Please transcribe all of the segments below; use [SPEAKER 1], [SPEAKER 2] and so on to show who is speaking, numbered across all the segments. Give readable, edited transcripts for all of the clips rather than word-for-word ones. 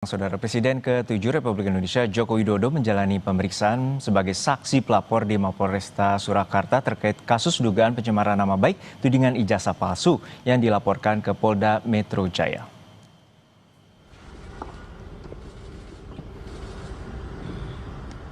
[SPEAKER 1] Saudara Presiden ke-7 Republik Indonesia Joko Widodo menjalani pemeriksaan sebagai saksi pelapor di Mapolresta Surakarta terkait kasus dugaan pencemaran nama baik tudingan ijazah palsu yang dilaporkan ke Polda Metro Jaya.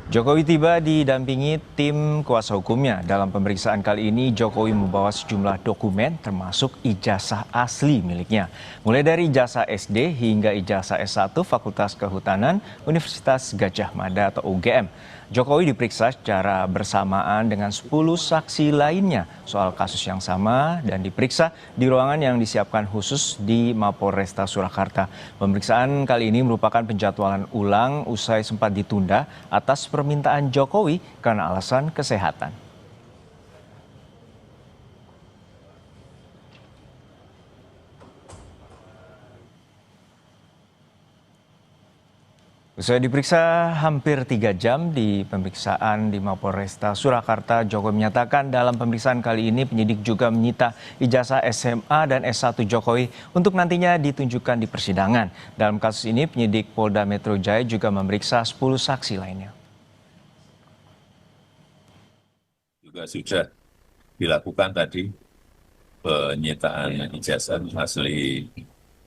[SPEAKER 1] Jokowi tiba didampingi tim kuasa hukumnya. Dalam pemeriksaan kali ini, Jokowi membawa sejumlah dokumen termasuk ijazah asli miliknya. Mulai dari ijazah SD hingga ijazah S1 Fakultas Kehutanan Universitas Gadjah Mada atau UGM. Jokowi diperiksa secara bersamaan dengan 10 saksi lainnya soal kasus yang sama dan diperiksa di ruangan yang disiapkan khusus di Mapolresta Surakarta. Pemeriksaan kali ini merupakan penjadwalan ulang usai sempat ditunda atas permintaan Jokowi karena alasan kesehatan. Usai diperiksa hampir 3 jam di pemeriksaan di Mapolresta Surakarta, Jokowi menyatakan dalam pemeriksaan kali ini penyidik juga menyita ijazah SMA dan S1 Jokowi untuk nantinya ditunjukkan di persidangan. Dalam kasus ini penyidik Polda Metro Jaya juga memeriksa 10 saksi lainnya.
[SPEAKER 2] Juga sudah dilakukan tadi penyitaan ijazah asli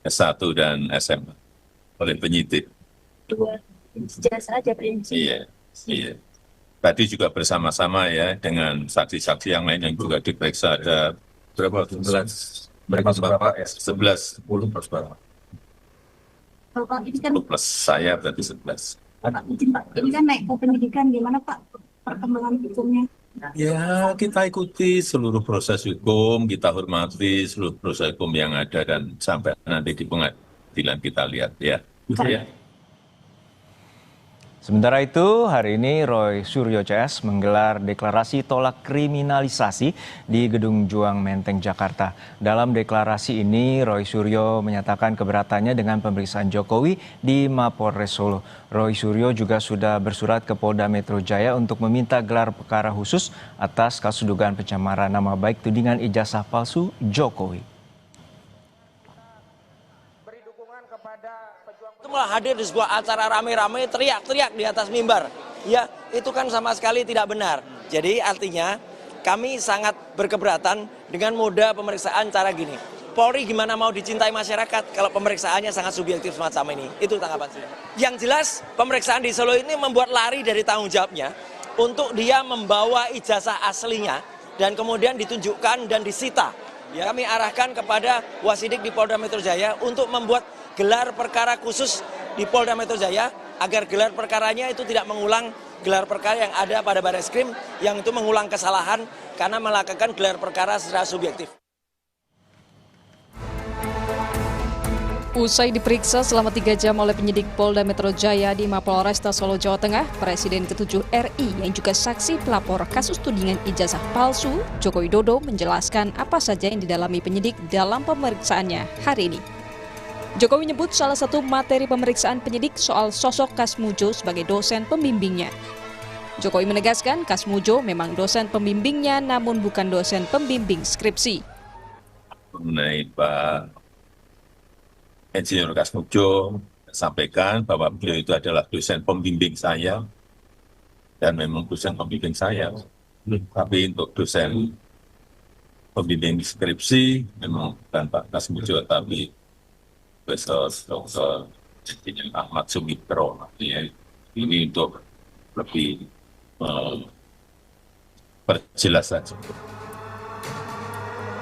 [SPEAKER 2] S1 dan SMA oleh penyidik.
[SPEAKER 3] Dua ijazah aja Pak.
[SPEAKER 2] Iya. Tadi juga bersama-sama ya dengan saksi-saksi yang lain yang juga diperiksa ada berapa? 11. Berapa? 11. 10 plus berapa?
[SPEAKER 3] Pak, ini kan
[SPEAKER 2] Plus saya berarti 11.
[SPEAKER 3] Pak, izin Pak, ini kan naik ke penyidikan gimana Pak perkembangan hukumnya?
[SPEAKER 2] Ya, kita ikuti seluruh proses hukum, kita hormati seluruh proses hukum yang ada dan sampai nanti di pengadilan kita lihat ya. Gitu ya.
[SPEAKER 1] Sementara itu, hari ini Roy Suryo CS menggelar deklarasi tolak kriminalisasi di Gedung Juang Menteng, Jakarta. Dalam deklarasi ini, Roy Suryo menyatakan keberatannya dengan pemeriksaan Jokowi di Mapolres Solo. Roy Suryo juga sudah bersurat ke Polda Metro Jaya untuk meminta gelar perkara khusus atas kasus dugaan pencemaran nama baik tudingan ijazah palsu Jokowi.
[SPEAKER 4] Itu malah hadir di sebuah acara rame-rame teriak-teriak di atas mimbar. Ya, itu kan sama sekali tidak benar. Jadi artinya kami sangat berkeberatan dengan moda pemeriksaan cara gini. Polri gimana mau dicintai masyarakat kalau pemeriksaannya sangat subjektif semacam ini. Itu tanggapan saya. Yang jelas pemeriksaan di Solo ini membuat lari dari tanggung jawabnya untuk dia membawa ijazah aslinya dan kemudian ditunjukkan dan disita. Ya, kami arahkan kepada Wasidik di Polda Metro Jaya untuk membuat gelar perkara khusus di Polda Metro Jaya agar gelar perkaranya itu tidak mengulang gelar perkara yang ada pada Barreskrim yang itu mengulang kesalahan karena melakukan gelar perkara secara subjektif.
[SPEAKER 5] Usai diperiksa selama 3 jam oleh penyidik Polda Metro Jaya di Mapolresta Solo, Jawa Tengah, Presiden ke-7 RI yang juga saksi pelapor kasus tudingan ijazah palsu, Joko Widodo menjelaskan apa saja yang didalami penyidik dalam pemeriksaannya hari ini. Jokowi menyebut salah satu materi pemeriksaan penyidik soal sosok Kasmujo sebagai dosen pembimbingnya. Jokowi menegaskan Kasmujo memang dosen pembimbingnya namun bukan dosen pembimbing skripsi.
[SPEAKER 2] Mengenai Pak Insinyur Kasmujo sampaikan bahwa beliau itu adalah dosen pembimbing saya dan memang dosen pembimbing saya. Tapi untuk dosen pembimbing skripsi memang bukan Pak Kasmujo tapi Profesor Dr. Ahmad Sumitro. Ya, ini untuk lebih perjelas saja.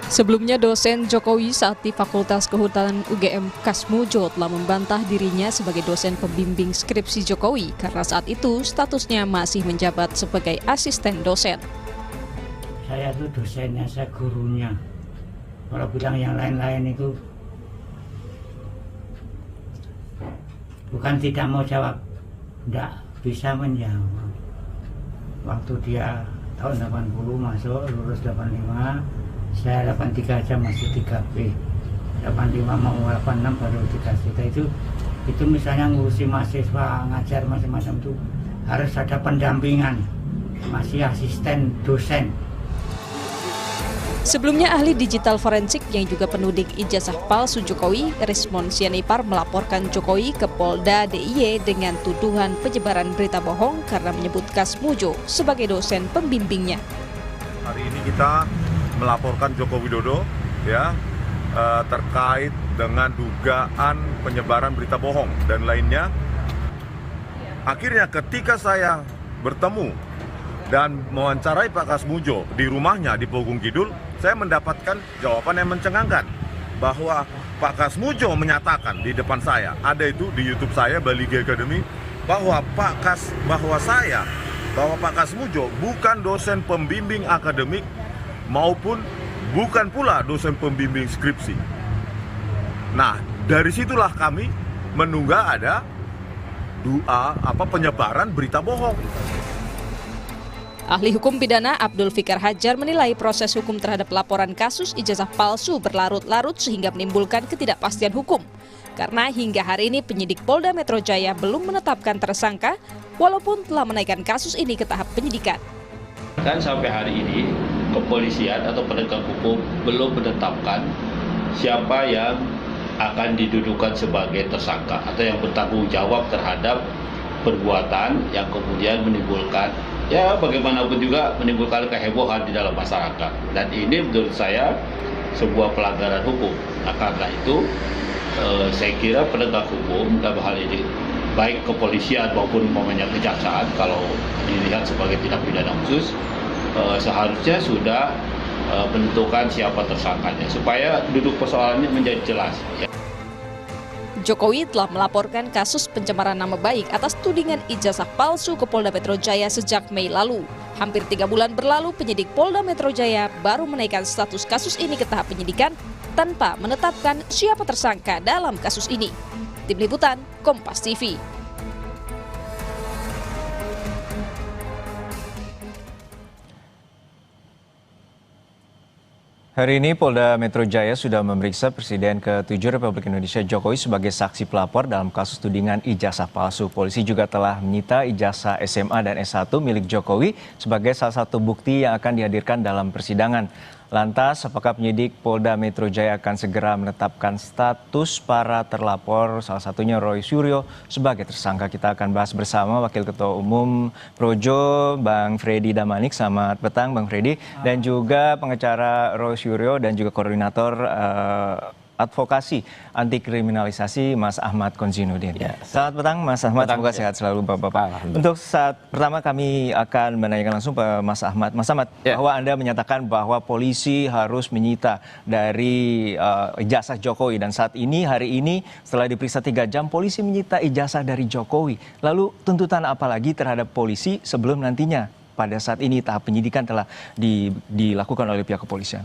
[SPEAKER 5] Sebelumnya dosen Jokowi saat di Fakultas Kehutanan UGM Kasmujo telah membantah dirinya sebagai dosen pembimbing skripsi Jokowi karena saat itu statusnya masih menjabat sebagai asisten dosen.
[SPEAKER 6] Saya itu dosennya, saya gurunya. Kalau bilang yang lain-lain itu bukan tidak mau jawab, tidak bisa menjawab. Waktu dia tahun 80 masuk, lulus 85, saya 83 aja masih 3B, 85 mau 86 baru 3 juta. Itu misalnya ngurusi mahasiswa, ngajar macam-macam itu harus ada pendampingan, masih asisten dosen.
[SPEAKER 5] Sebelumnya, ahli digital forensik yang juga penudik ijazah palsu Jokowi, Rismond Sianipar, melaporkan Jokowi ke Polda DIY dengan tuduhan penyebaran berita bohong karena menyebut Kasmujo sebagai dosen pembimbingnya.
[SPEAKER 7] Hari ini kita melaporkan Joko Widodo ya terkait dengan dugaan penyebaran berita bohong dan lainnya. Akhirnya ketika saya bertemu dan mewawancarai Pak Kasmujo di rumahnya di Pogung Kidul, saya mendapatkan jawaban yang mencengangkan bahwa Pak Kasmujo menyatakan di depan saya, ada itu di YouTube saya Bali G Academy, bahwa Pak Kasmujo bukan dosen pembimbing akademik maupun bukan pula dosen pembimbing skripsi. Nah, dari situlah kami menduga ada penyebaran berita bohong.
[SPEAKER 5] Ahli hukum pidana Abdul Fikar Hajar menilai proses hukum terhadap laporan kasus ijazah palsu berlarut-larut sehingga menimbulkan ketidakpastian hukum. Karena hingga hari ini penyidik Polda Metro Jaya belum menetapkan tersangka walaupun telah menaikkan kasus ini ke tahap penyidikan.
[SPEAKER 8] Kan sampai hari ini kepolisian atau penegak hukum belum menetapkan siapa yang akan didudukan sebagai tersangka atau yang bertanggung jawab terhadap perbuatan yang kemudian menimbulkan bagaimanapun juga menimbulkan kehebohan di dalam masyarakat. Dan ini menurut saya sebuah pelanggaran hukum. Nah, karena itu saya kira penegak hukum dalam hal ini baik kepolisian maupun umpamanya kejaksaan kalau dilihat sebagai tindak pidana khusus seharusnya sudah menentukan siapa tersangkanya supaya duduk persoalannya menjadi jelas.
[SPEAKER 5] Jokowi telah melaporkan kasus pencemaran nama baik atas tudingan ijazah palsu ke Polda Metro Jaya sejak Mei lalu. Hampir 3 bulan berlalu, penyidik Polda Metro Jaya baru menaikkan status kasus ini ke tahap penyidikan tanpa menetapkan siapa tersangka dalam kasus ini. Tim Liputan, Kompas TV.
[SPEAKER 1] Hari ini Polda Metro Jaya sudah memeriksa Presiden ke-7 Republik Indonesia Jokowi sebagai saksi pelapor dalam kasus tudingan ijazah palsu. Polisi juga telah menyita ijazah SMA dan S1 milik Jokowi sebagai salah satu bukti yang akan dihadirkan dalam persidangan. Lantas, apakah penyidik Polda Metro Jaya akan segera menetapkan status para terlapor, salah satunya Roy Suryo, sebagai tersangka? Kita akan bahas bersama Wakil Ketua Umum Projo, Bang Freddy Damanik. Selamat petang, Bang Freddy. Dan juga pengacara Roy Suryo dan juga koordinator advokasi anti kriminalisasi Mas Ahmad Konzinudin. Ya. Selamat petang Mas Ahmad, semoga sehat selalu Bapak-Bapak. Untuk saat pertama kami akan menanyakan langsung ke Mas Ahmad. Mas Ahmad, bahwa Anda menyatakan bahwa polisi harus menyita dari ijazah Jokowi, dan saat ini hari ini setelah diperiksa 3 jam polisi menyita ijazah dari Jokowi. Lalu tuntutan apa lagi terhadap polisi sebelum nantinya pada saat ini tahap penyidikan telah dilakukan oleh pihak kepolisian?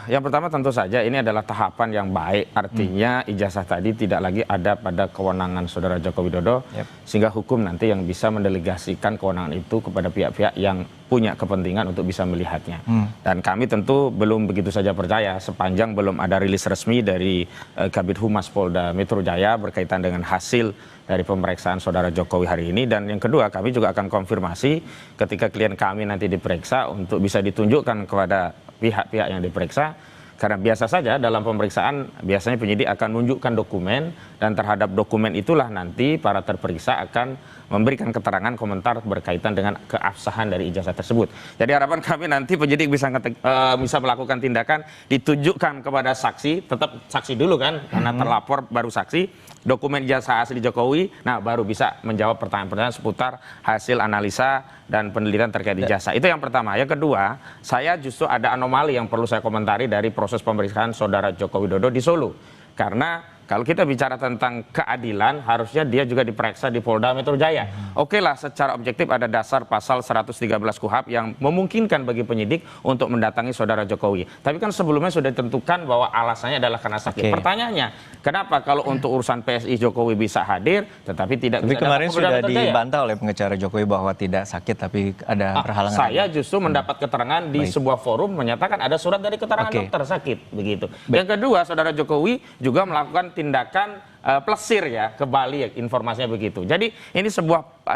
[SPEAKER 9] Yang pertama tentu saja ini adalah tahapan yang baik, artinya ijazah tadi tidak lagi ada pada kewenangan Saudara Joko Widodo, sehingga hukum nanti yang bisa mendelegasikan kewenangan itu kepada pihak-pihak yang punya kepentingan untuk bisa melihatnya. Dan kami tentu belum begitu saja percaya sepanjang belum ada rilis resmi dari Kabid Humas Polda Metro Jaya berkaitan dengan hasil dari pemeriksaan Saudara Jokowi hari ini. Dan yang kedua, kami juga akan konfirmasi ketika klien kami nanti diperiksa untuk bisa ditunjukkan kepada pihak-pihak yang diperiksa, karena biasa saja dalam pemeriksaan biasanya penyidik akan menunjukkan dokumen, dan terhadap dokumen itulah nanti para terperiksa akan memberikan keterangan komentar berkaitan dengan keabsahan dari ijazah tersebut. Jadi harapan kami nanti penyidik bisa melakukan tindakan ditunjukkan kepada saksi, tetap saksi dulu kan, karena terlapor baru saksi, dokumen ijazah asli Jokowi, nah baru bisa menjawab pertanyaan-pertanyaan seputar hasil analisa dan penelitian terkait ijazah. Itu yang pertama. Yang kedua, saya justru ada anomali yang perlu saya komentari dari proses pemeriksaan Saudara Joko Widodo di Solo. Karena kalau kita bicara tentang keadilan, harusnya dia juga diperiksa di Polda Metro Jaya. Oke lah, secara objektif ada dasar pasal 113 KUHP yang memungkinkan bagi penyidik untuk mendatangi Saudara Jokowi. Tapi kan sebelumnya sudah ditentukan bahwa alasannya adalah karena sakit. Pertanyaannya, kenapa kalau untuk urusan PSI Jokowi bisa hadir, tetapi tidak bisa datang
[SPEAKER 1] kemarin
[SPEAKER 9] ke Polda
[SPEAKER 1] sudah
[SPEAKER 9] Metro Jaya?
[SPEAKER 1] dibantah oleh pengacara Jokowi bahwa tidak sakit, tapi ada perhalangan.
[SPEAKER 9] Saya justru mendapat keterangan di sebuah forum menyatakan ada surat dari keterangan dokter sakit, begitu. Yang kedua, Saudara Jokowi juga melakukan tindakan plesir ya ke Bali, informasinya begitu. Jadi ini sebuah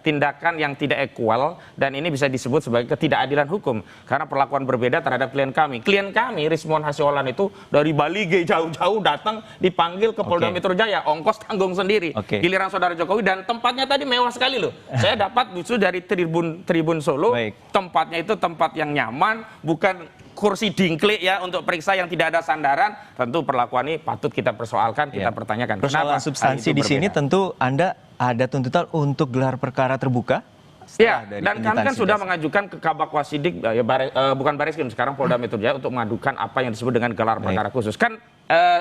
[SPEAKER 9] tindakan yang tidak equal, dan ini bisa disebut sebagai ketidakadilan hukum karena perlakuan berbeda terhadap klien kami. Klien kami Rismon Hasiolan itu dari Bali jauh-jauh datang dipanggil ke Polda Metro Jaya, ongkos tanggung sendiri. Giliran saudara Jokowi, dan tempatnya tadi mewah sekali loh. Saya dapat justru dari Tribun Solo. Tempatnya itu tempat yang nyaman, bukan kursi dingklik ya untuk periksa yang tidak ada sandaran. Tentu perlakuan ini patut kita persoalkan, kita pertanyakan.
[SPEAKER 1] Persoalan substansi di sini tentu Anda ada tuntutan untuk gelar perkara terbuka?
[SPEAKER 9] Ya, dan kami kan sudah mengajukan ke Kabak Wasidik, bukan Bareskrim, sekarang Polda Metro Jaya, untuk mengadukan apa yang disebut dengan gelar perkara khusus. Kan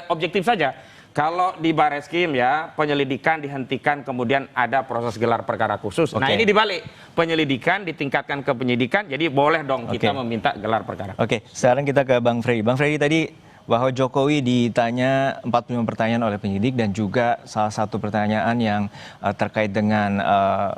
[SPEAKER 9] objektif saja. Kalau di Bareskrim ya, penyelidikan dihentikan, kemudian ada proses gelar perkara khusus. Nah ini dibalik, penyelidikan ditingkatkan ke penyidikan, jadi boleh dong kita meminta gelar perkara.
[SPEAKER 1] Sekarang kita ke Bang Freddy. Bang Freddy, tadi bahwa Jokowi ditanya 45 pertanyaan oleh penyidik, dan juga salah satu pertanyaan yang terkait dengan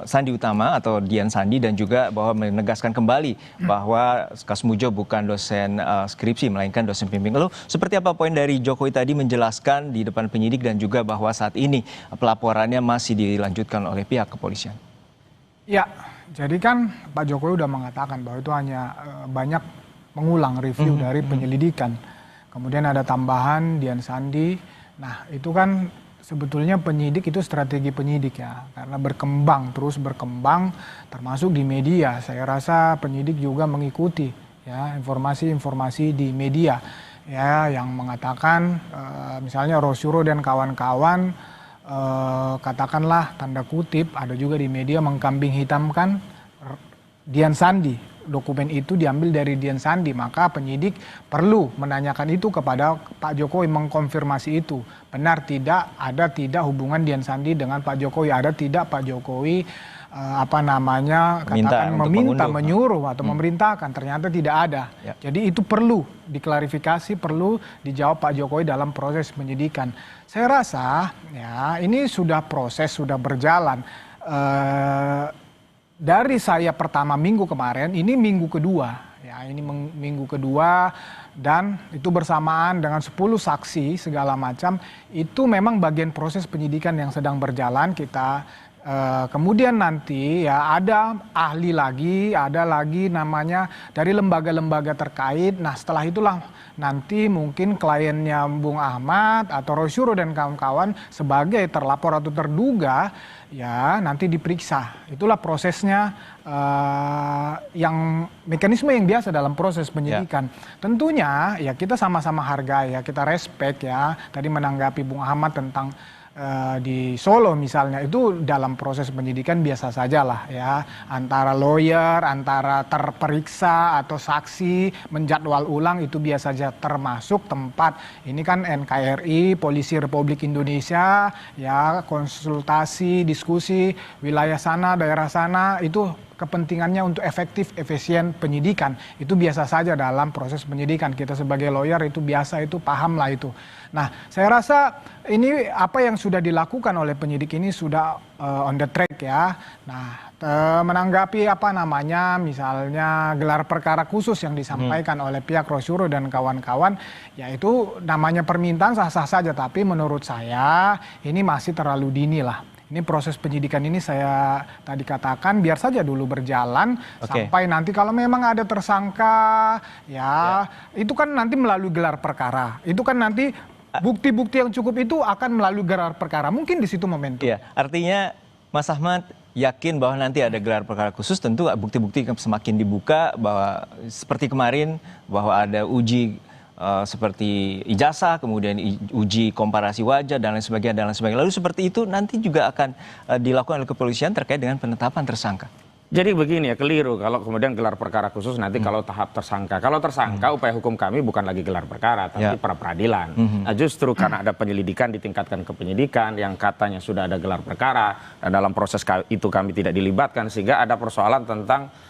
[SPEAKER 1] Sandi Utama atau Dian Sandi, dan juga bahwa menegaskan kembali bahwa Kasmujo bukan dosen skripsi melainkan dosen bimbing. Lalu seperti apa poin dari Jokowi tadi menjelaskan di depan penyidik, dan juga bahwa saat ini pelaporannya masih dilanjutkan oleh pihak kepolisian?
[SPEAKER 10] Ya, jadi kan Pak Jokowi sudah mengatakan bahwa itu hanya banyak mengulang review dari penyelidikan. Kemudian ada tambahan Dian Sandi. Nah itu kan sebetulnya penyidik itu strategi penyidik ya. Karena berkembang, terus berkembang termasuk di media. Saya rasa penyidik juga mengikuti ya informasi-informasi di media. Ya yang mengatakan misalnya Rosyuro dan kawan-kawan katakanlah tanda kutip ada juga di media mengkambing hitamkan Dian Sandi. Dokumen itu diambil dari Dian Sandi, maka penyidik perlu menanyakan itu kepada Pak Jokowi, mengkonfirmasi itu. Benar tidak, ada tidak hubungan Dian Sandi dengan Pak Jokowi, ada tidak Pak Jokowi meminta, menyuruh atau memerintahkan, ternyata tidak ada. Jadi itu perlu diklarifikasi, perlu dijawab Pak Jokowi dalam proses penyidikan. Saya rasa ya ini sudah proses, sudah berjalan. Dari saya pertama minggu kemarin, ini minggu kedua. Ya, ini minggu kedua, dan itu bersamaan dengan 10 saksi segala macam. Itu memang bagian proses penyidikan yang sedang berjalan. Kita kemudian nanti ya ada ahli lagi, ada lagi namanya dari lembaga-lembaga terkait. Nah setelah itulah nanti mungkin kliennya Bung Ahmad atau Rosyuro dan kawan-kawan sebagai terlapor atau terduga ya nanti diperiksa. Itulah prosesnya, yang mekanisme yang biasa dalam proses penyidikan. Tentunya ya kita sama-sama hargai ya, kita respect ya. Tadi menanggapi Bung Ahmad tentang di Solo misalnya, itu dalam proses penyidikan biasa saja lah ya, antara lawyer, antara terperiksa atau saksi menjadwal ulang itu biasa saja, termasuk tempat ini kan NKRI, Polisi Republik Indonesia ya, konsultasi, diskusi wilayah sana, daerah sana, itu kepentingannya untuk efektif, efisien penyidikan. Itu biasa saja dalam proses penyidikan. Kita sebagai lawyer itu biasa, itu paham lah itu. Nah, saya rasa ini apa yang sudah dilakukan oleh penyidik ini sudah on the track ya. Nah, menanggapi misalnya gelar perkara khusus yang disampaikan oleh pihak Rosyuro dan kawan-kawan, ya itu namanya permintaan sah-sah saja. Tapi menurut saya ini masih terlalu dini lah. Ini proses penyidikan ini saya tadi katakan biar saja dulu berjalan sampai nanti kalau memang ada tersangka ya itu kan nanti melalui gelar perkara. Itu kan nanti bukti-bukti yang cukup itu akan melalui gelar perkara. Mungkin di situ momentum.
[SPEAKER 1] Iya, artinya Mas Ahmad yakin bahwa nanti ada gelar perkara khusus, tentu bukti-bukti semakin dibuka, bahwa seperti kemarin bahwa ada uji seperti ijazah, kemudian uji komparasi wajah dan lain sebagainya. Lalu seperti itu nanti juga akan dilakukan oleh kepolisian terkait dengan penetapan tersangka.
[SPEAKER 9] Jadi begini ya, keliru kalau kemudian gelar perkara khusus nanti kalau tahap tersangka. Kalau tersangka upaya hukum kami bukan lagi gelar perkara tapi pra peradilan. Nah, justru karena ada penyelidikan ditingkatkan ke penyidikan yang katanya sudah ada gelar perkara dan dalam proses itu kami tidak dilibatkan, sehingga ada persoalan tentang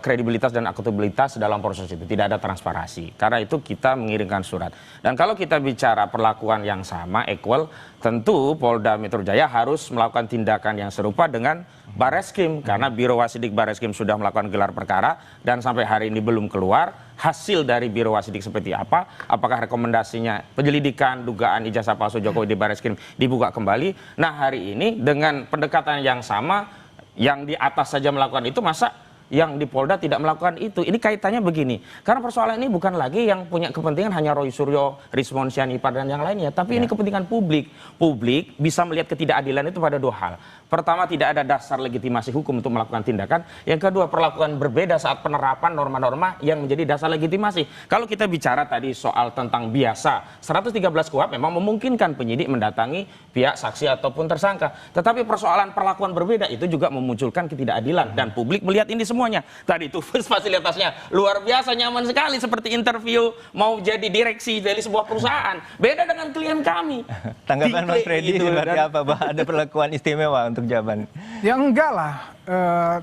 [SPEAKER 9] kredibilitas dan akuntabilitas dalam proses itu, tidak ada transparansi. Karena itu kita mengirimkan surat. Dan kalau kita bicara perlakuan yang sama, equal, tentu Polda Metro Jaya harus melakukan tindakan yang serupa dengan Bareskrim, karena Biro Wasidik Bareskrim sudah melakukan gelar perkara dan sampai hari ini belum keluar hasil dari Biro Wasidik seperti apa, apakah rekomendasinya penyelidikan dugaan ijazah palsu Jokowi di Bareskrim dibuka kembali. Nah, hari ini dengan pendekatan yang sama, yang di atas saja melakukan itu, masa yang di Polda tidak melakukan itu? Ini kaitannya begini, karena persoalan ini bukan lagi yang punya kepentingan hanya Roy Suryo, Rismon Sianipar dan yang lainnya, tapi ini kepentingan publik. Publik bisa melihat ketidakadilan itu pada dua hal. Pertama, tidak ada dasar legitimasi hukum untuk melakukan tindakan. Yang kedua, perlakuan berbeda saat penerapan norma-norma yang menjadi dasar legitimasi. Kalau kita bicara tadi soal tentang biasa, 113 KUHP memang memungkinkan penyidik mendatangi pihak saksi ataupun tersangka. Tetapi persoalan perlakuan berbeda itu juga memunculkan ketidakadilan. Dan publik melihat ini semuanya. Tadi itu fasilitasnya luar biasa nyaman sekali, seperti interview mau jadi direksi dari sebuah perusahaan. Beda dengan klien kami.
[SPEAKER 1] Tanggapan Mas Freddy seperti apa, Bah? Ada perlakuan istimewa untuk jawaban?
[SPEAKER 10] Ya enggak lah.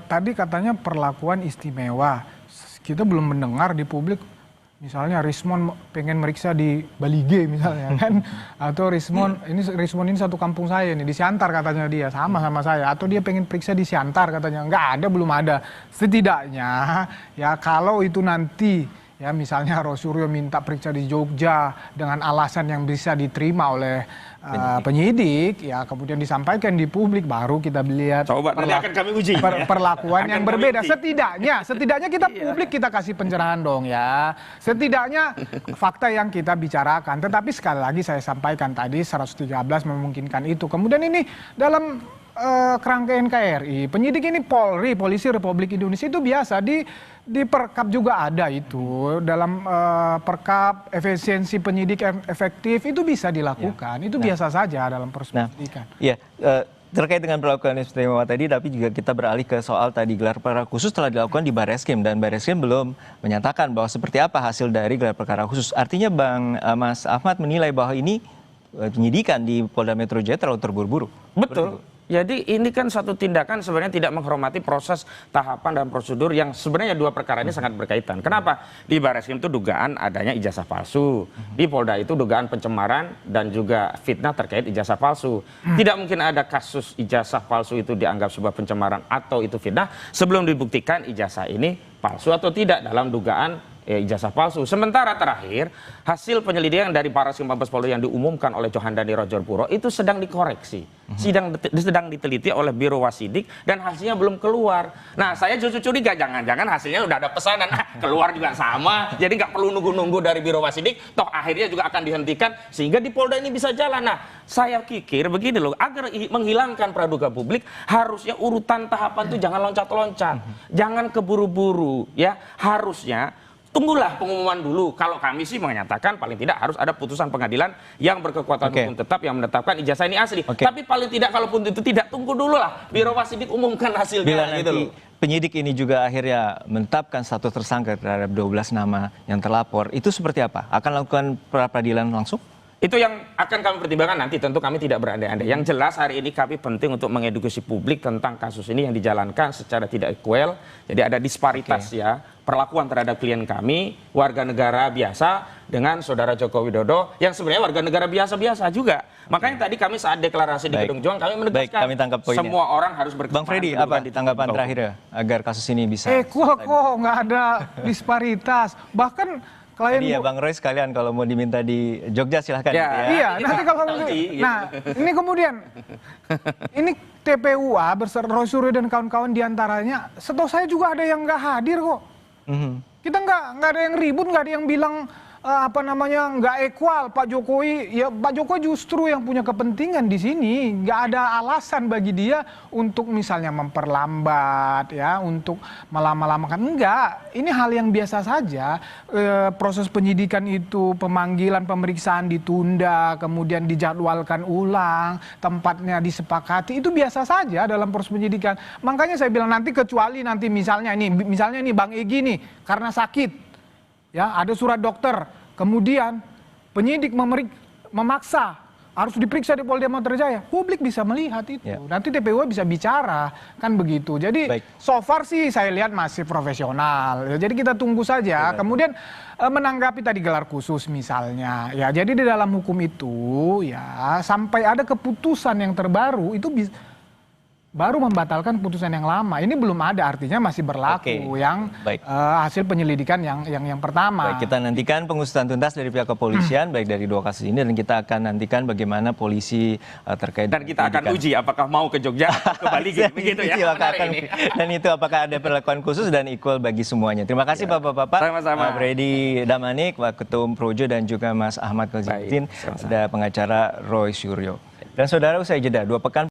[SPEAKER 10] Tadi katanya perlakuan istimewa. Kita belum mendengar di publik, misalnya Rismon pengen meriksa di Balige misalnya kan, atau Rismon ini satu kampung saya nih, di Siantar katanya dia, sama saya, atau dia pengen periksa di Siantar katanya. Enggak ada, belum ada. Setidaknya ya kalau itu nanti ya misalnya Roy Suryo minta periksa di Jogja dengan alasan yang bisa diterima oleh penyidik, ya kemudian disampaikan di publik, baru kita lihat
[SPEAKER 9] coba nanti akan kami uji
[SPEAKER 10] perlakuan yang berbeda. Setidaknya kita publik kita kasih pencerahan dong ya. Setidaknya fakta yang kita bicarakan. Tetapi sekali lagi saya sampaikan tadi 113 memungkinkan itu. Kemudian ini dalam kerangka NKRI, penyidik ini Polri, Polisi Republik Indonesia, itu biasa di Perkap juga ada itu, dalam Perkap efisiensi penyidik efektif itu bisa dilakukan, itu biasa saja dalam proses penyidikan.
[SPEAKER 1] Terkait dengan perlakuan istimewa tadi, tapi juga kita beralih ke soal tadi gelar perkara khusus telah dilakukan di Bareskrim, dan Bareskrim belum menyatakan bahwa seperti apa hasil dari gelar perkara khusus. Artinya Mas Ahmad menilai bahwa ini penyidikan di Polda Metro Jaya terlalu terburu-buru.
[SPEAKER 9] Betul. Jadi ini kan satu tindakan sebenarnya tidak menghormati proses tahapan dan prosedur yang sebenarnya dua perkara ini sangat berkaitan. Kenapa? Di Bareskrim itu dugaan adanya ijazah palsu. Di Polda itu dugaan pencemaran dan juga fitnah terkait ijazah palsu. Tidak mungkin ada kasus ijazah palsu itu dianggap sebuah pencemaran atau itu fitnah sebelum dibuktikan ijazah ini palsu atau tidak dalam dugaan ijazah palsu. Sementara terakhir, hasil penyelidikan dari Bareskrim Mabes Polri yang diumumkan oleh Johandani Rojorpuro itu sedang dikoreksi, sedang diteliti oleh Biro Wasidik dan hasilnya belum keluar. Nah, saya justru curiga jangan-jangan hasilnya udah ada pesanan, keluar juga sama, jadi nggak perlu nunggu-nunggu dari Biro Wasidik, toh akhirnya juga akan dihentikan sehingga di Polda ini bisa jalan. Nah, saya pikir begini loh, agar menghilangkan praduga publik harusnya urutan tahapan itu jangan loncat-loncat, jangan keburu-buru, ya harusnya tunggulah pengumuman dulu. Kalau kami sih menyatakan paling tidak harus ada putusan pengadilan yang berkekuatan hukum tetap yang menetapkan ijazah ini asli. Tapi paling tidak kalaupun itu tidak, tunggu dulu lah Biro Wasidik umumkan hasilnya.
[SPEAKER 1] Bila
[SPEAKER 9] gitu
[SPEAKER 1] nanti
[SPEAKER 9] loh.
[SPEAKER 1] penyidik ini juga akhirnya menetapkan status tersangka terhadap 12 nama yang terlapor, itu seperti apa? Akan lakukan pra-peradilan langsung?
[SPEAKER 9] Itu yang akan kami pertimbangkan nanti, tentu kami tidak berandai-andai. Yang jelas hari ini kami penting untuk mengedukasi publik tentang kasus ini yang dijalankan secara tidak equal. Jadi ada disparitas ya, perlakuan terhadap klien kami, warga negara biasa dengan Saudara Joko Widodo yang sebenarnya warga negara biasa-biasa juga. Makanya tadi kami saat deklarasi di Gedung Juang kami menegaskan
[SPEAKER 1] kami tangkap poinnya.
[SPEAKER 9] Semua orang harus berkesempatan.
[SPEAKER 1] Bang Freddy, apa tanggapan terakhir ya agar kasus ini bisa
[SPEAKER 10] Kok nggak ada disparitas. Bahkan klien
[SPEAKER 1] tadi ya Bang Roy sekalian kalau mau diminta di Jogja silahkan.
[SPEAKER 10] Iya, nanti kalau nah ini kemudian ini TPUA beserta Roy Suryo dan kawan-kawan diantaranya, setahu saya juga ada yang nggak hadir kok. Kita nggak ada yang ribut, nggak ada yang bilang nggak equal Pak Jokowi. Ya Pak Jokowi justru yang punya kepentingan di sini. Nggak ada alasan bagi dia untuk misalnya memperlambat ya, untuk melama-lamakan. Enggak, ini hal yang biasa saja. Proses penyidikan itu, pemanggilan pemeriksaan ditunda, kemudian dijadwalkan ulang, tempatnya disepakati, itu biasa saja dalam proses penyidikan. Makanya saya bilang nanti kecuali nanti misalnya nih Bang Egy nih karena sakit. Ya, ada surat dokter, kemudian penyidik memaksa harus diperiksa di Polda Metro Jaya. Publik bisa melihat itu. Nanti TPU bisa bicara, kan begitu. Jadi so far sih saya lihat masih profesional. Ya, jadi kita tunggu saja. Kemudian menanggapi tadi gelar khusus misalnya. Ya, jadi di dalam hukum itu ya sampai ada keputusan yang terbaru itu baru membatalkan putusan yang lama. Ini belum ada, artinya masih berlaku yang hasil penyelidikan yang pertama.
[SPEAKER 1] Baik, kita nantikan pengusutan tuntas dari pihak kepolisian, baik dari 2 kasus ini, dan kita akan nantikan bagaimana polisi terkait.
[SPEAKER 9] Dan kita akan uji apakah mau ke Jogja atau ke Bali begitu ya.
[SPEAKER 1] Dan itu apakah ada perlakuan khusus dan equal bagi semuanya. Terima kasih Bapak-Bapak.
[SPEAKER 9] Sama-sama.
[SPEAKER 1] Brady Damanik, Ketum Projo, dan juga Mas Ahmad Kozidin, ada pengacara Roy Suryo. Dan saudara, usai jeda 2 pekan